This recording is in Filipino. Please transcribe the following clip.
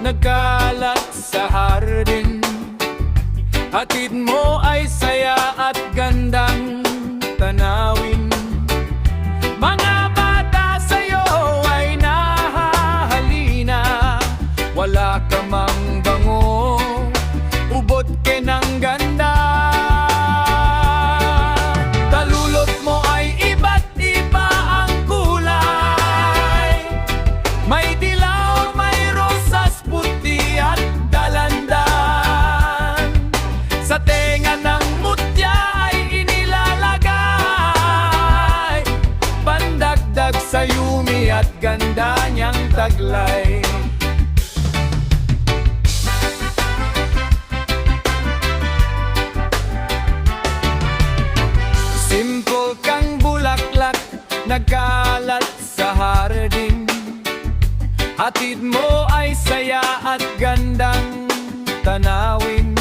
nagkalat sa hardin. Hatid mo ay saya at gandang tanawin. Mga bata sa'yo ay nahahalina. Wala ka mang bango, ubod ke ng ganda. Talulot mo ay iba't iba ang kulay. May dilaw, may rosas, puti at dalandan. Sa tenga ng mutya ay inilalagay, pandagdag sa yumi at ganda niyang taglay. Simple kang bulaklak, nagkalat sa hardin. Hatid mo ay saya at gandang tanawin.